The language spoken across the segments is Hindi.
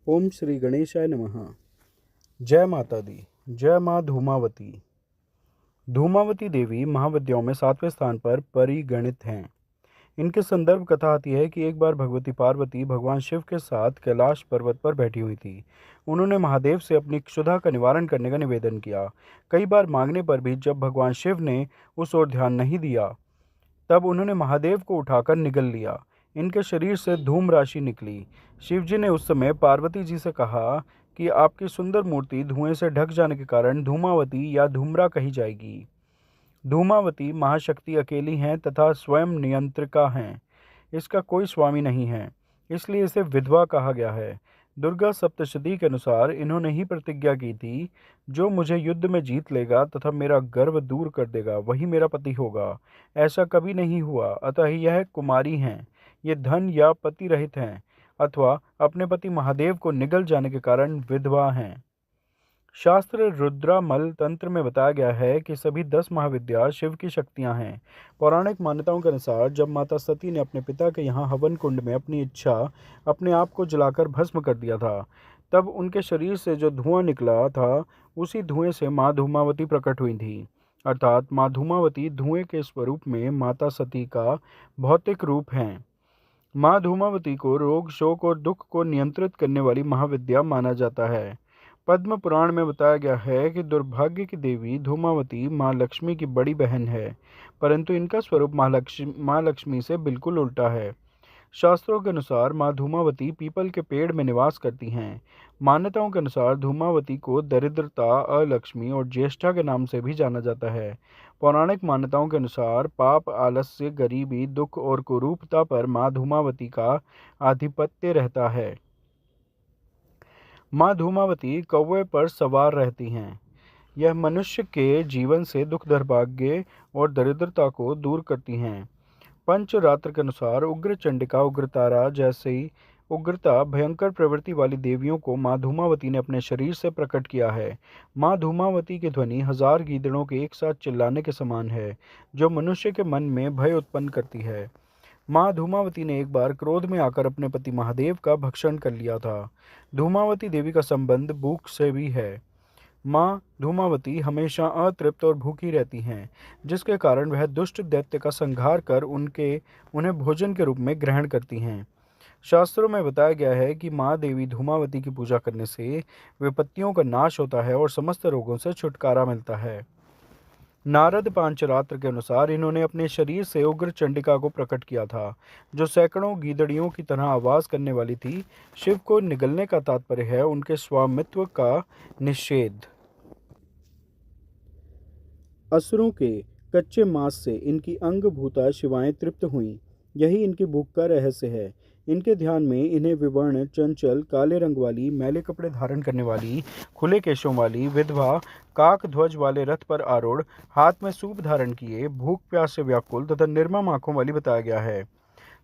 ओम श्री गणेशाय नमः। जय माता दी। जय माँ धूमावती। धूमावती देवी महाविद्याओं में 7वें स्थान पर परिगणित हैं। इनके संदर्भ कथा आती है कि एक बार भगवती पार्वती भगवान शिव के साथ कैलाश पर्वत पर बैठी हुई थी। उन्होंने महादेव से अपनी क्षुधा का निवारण करने का निवेदन किया। कई बार मांगने पर भी जब भगवान शिव ने उस ओर ध्यान नहीं दिया, तब उन्होंने महादेव को उठाकर निगल लिया। इनके शरीर से धूम राशि निकली। शिवजी ने उस समय पार्वती जी से कहा कि आपकी सुंदर मूर्ति धुएं से ढक जाने के कारण धूमावती या धूम्रा कही जाएगी। धूमावती महाशक्ति अकेली हैं तथा स्वयं नियंत्रिका हैं। इसका कोई स्वामी नहीं है, इसलिए इसे विधवा कहा गया है। दुर्गा सप्तशती के अनुसार इन्होंने ही प्रतिज्ञा की थी, जो मुझे युद्ध में जीत लेगा तथा मेरा गर्व दूर कर देगा, वही मेरा पति होगा। ऐसा कभी नहीं हुआ, अतः यह कुमारी हैं। ये धन या पति रहित हैं, अथवा अपने पति महादेव को निगल जाने के कारण विधवा हैं। शास्त्र रुद्रामल तंत्र में बताया गया है कि सभी 10 महाविद्या शिव की शक्तियां हैं। पौराणिक मान्यताओं के अनुसार जब माता सती ने अपने पिता के यहाँ हवन कुंड में अपनी इच्छा अपने आप को जलाकर भस्म कर दिया था, तब उनके शरीर से जो धुआं निकला था, उसी धुएं से माँ धूमावती प्रकट हुई थी। अर्थात माँ धूमावती धुएं के स्वरूप में माता सती का भौतिक रूप हैं। माँ धूमावती को रोग, शोक और दुख को नियंत्रित करने वाली महाविद्या माना जाता है। पद्म पुराण में बताया गया है कि दुर्भाग्य की देवी धूमावती माँ लक्ष्मी की बड़ी बहन है, परंतु इनका स्वरूप माँ लक्ष्मी से बिल्कुल उल्टा है। शास्त्रों के अनुसार माँ धूमावती पीपल के पेड़ में निवास करती हैं। मान्यताओं के अनुसार धूमावती को दरिद्रता, अलक्ष्मी और ज्येष्ठा के नाम से भी जाना जाता है। पौराणिक मान्यताओं के अनुसार पाप, आलस्य, गरीबी, दुख और कुरूपता पर माँ धूमावती का आधिपत्य रहता है। माँ धूमावती कौवे पर सवार रहती हैं। यह मनुष्य के जीवन से दुख, दुर्भाग्य और दरिद्रता को दूर करती हैं। पंचरात्र के अनुसार उग्र चंडिका, उग्रतारा जैसी उग्रता, भयंकर प्रवृत्ति वाली देवियों को माँ धूमावती ने अपने शरीर से प्रकट किया है। माँ धूमावती की ध्वनि 1000 गीदड़ों के एक साथ चिल्लाने के समान है, जो मनुष्य के मन में भय उत्पन्न करती है। माँ धूमावती ने एक बार क्रोध में आकर अपने पति महादेव का भक्षण कर लिया था। धूमावती देवी का संबंध भूख से भी है। माँ धूमावती हमेशा अतृप्त और भूखी रहती हैं, जिसके कारण वह दुष्ट दैत्य का संहार कर उन्हें भोजन के रूप में ग्रहण करती हैं। शास्त्रों में बताया गया है कि माँ देवी धूमावती की पूजा करने से विपत्तियों का नाश होता है और समस्त रोगों से छुटकारा मिलता है। नारद पांचरात्र के अनुसार इन्होंने अपने शरीर से उग्र चंडिका को प्रकट किया था, जो सैकड़ों गीदड़ियों की तरह आवाज करने वाली थी। शिव को निगलने का तात्पर्य है उनके स्वामित्व का निषेध। असुरों के कच्चे मांस से इनकी अंगभूता शिवाएं तृप्त हुईं। यही इनकी भूख का रहस्य है। इनके ध्यान में इन्हें विवर्ण, चंचल, काले रंग वाली, मैले कपड़े धारण करने वाली, खुले केशों वाली, विधवा, काक ध्वज वाले रथ पर आरूढ़, हाथ में सूप धारण किए, भूख प्यास से व्याकुल तथा निर्मम आंखों वाली बताया गया है।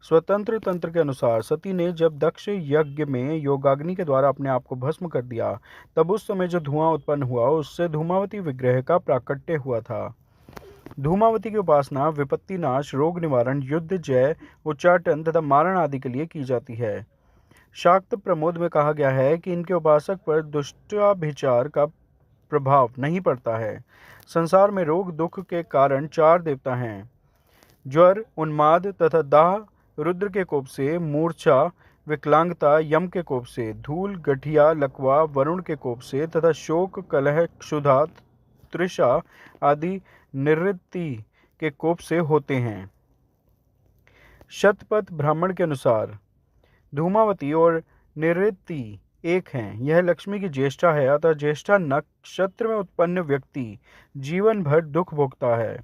स्वतंत्र तंत्र के अनुसार सती ने जब दक्ष यज्ञ में योगाग्नि के द्वारा अपने आप को भस्म कर दिया, तब उस समय जो धुआं उत्पन्न हुआ, उससे धूमावती विग्रह का प्राकट्य हुआ था। धूमावती की उपासना विपत्ति नाश, रोग निवारण, युद्ध जय, उच्चाटन तथा मारण आदि के लिए की जाती है। शाक्त प्रमोद में कहा गया है कि इनके उपासक पर दुष्टाभिचार का प्रभाव नहीं पड़ता है। संसार में रोग दुख के कारण 4 देवता हैं: ज्वर, उन्माद तथा दाह रुद्र के कोप से, मूर्छा विकलांगता यम के कोप से, धूल गठिया लकवा वरुण के कोप से तथा शोक कलह क्षुधा तृषा आदि निवृत्ति के कोप से होते हैं। शतपथ ब्राह्मण के अनुसार धूमावती और निवृत्ति एक हैं। यह लक्ष्मी की ज्येष्ठा है, अतः ज्येष्ठा नक्षत्र में उत्पन्न व्यक्ति जीवन भर दुख भोगता है।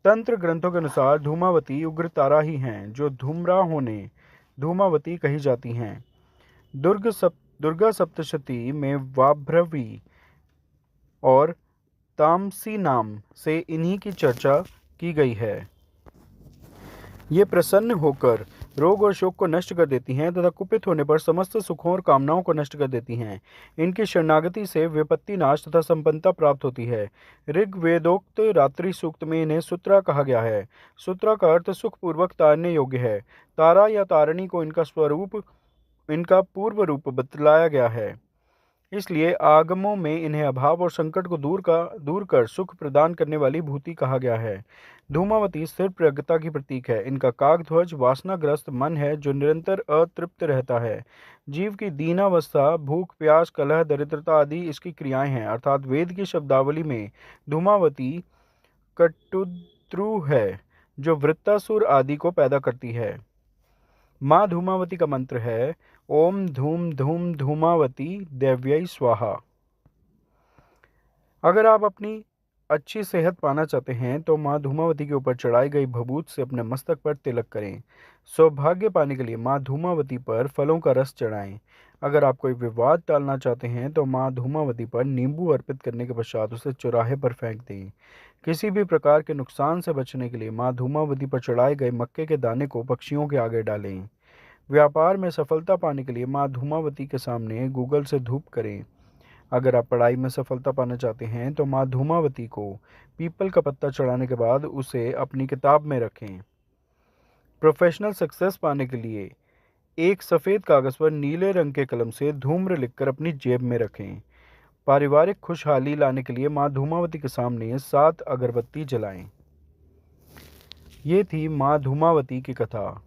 तंत्र ग्रंथों के अनुसार धूमावती उग्रतारा ही हैं, जो धूम्रा होने धूमावती कही जाती हैं। दुर्गा सप्तशती में वाभ्रवी और तामसी नाम से इन्हीं की चर्चा की गई है। ये प्रसन्न होकर रोग और शोक को नष्ट कर देती हैं तथा कुपित होने पर समस्त सुखों और कामनाओं को नष्ट कर देती हैं। इनकी शरणागति से विपत्ति नाश तथा संपन्नता प्राप्त होती है। ऋग्वेदोक्त रात्रि सूक्त में इन्हें सुत्रा कहा गया है। सुत्रा का अर्थ सुखपूर्वक तारने योग्य है। तारा या तारणी को इनका पूर्व रूप बतलाया गया है। इसलिए आगमों में इन्हें अभाव और संकट को दूर कर सुख प्रदान करने वाली भूति कहा गया है। धूमावती स्थिर प्रज्ञता की प्रतीक है। इनका काकध्वज वासनाग्रस्त मन है जो निरंतर अतृप्त रहता है। जीव की दीनावस्था, भूख, प्यास, कलह, दरिद्रता आदि इसकी क्रियाएं हैं। अर्थात वेद की शब्दावली में धूमावती कटुद्रु है जो वृत्तासुर आदि को पैदा करती है। माँ धूमावती का मंत्र है ओम धूम धूम धूमावती देव्यै स्वाहा। अगर आप अपनी अच्छी सेहत पाना चाहते हैं तो माँ धूमावती के ऊपर चढ़ाई गई भभूत से अपने मस्तक पर तिलक करें। सौभाग्य पाने के लिए माँ धूमावती पर फलों का रस चढ़ाएं। अगर आप कोई विवाद टालना चाहते हैं तो माँ धूमावती पर नींबू अर्पित करने के पश्चात उसे चौराहे पर फेंक दें। किसी भी प्रकार के नुकसान से बचने के लिए माँ धूमावती पर चढ़ाए गए मक्के के दाने को पक्षियों के आगे डालें। व्यापार में सफलता पाने के लिए माँ धूमावती के सामने गूगल से धूप करें। अगर आप पढ़ाई में सफलता पाना चाहते हैं तो माँ धूमावती को पीपल का पत्ता चढ़ाने के बाद उसे अपनी किताब में रखें। प्रोफेशनल सक्सेस पाने के लिए एक सफ़ेद कागज़ पर नीले रंग के कलम से धूम्र लिखकर अपनी जेब में रखें। पारिवारिक खुशहाली लाने के लिए माँ धूमावती के सामने 7 अगरबत्ती जलाएं। ये थी माँ धूमावती की कथा।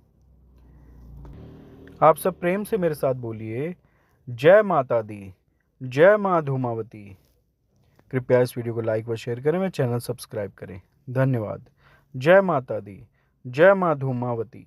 आप सब प्रेम से मेरे साथ बोलिए, जय माता दी, जय माँ धूमावती। कृपया इस वीडियो को लाइक व शेयर करें, मेरे चैनल सब्सक्राइब करें। धन्यवाद। जय माता दी, जय माँ धूमावती।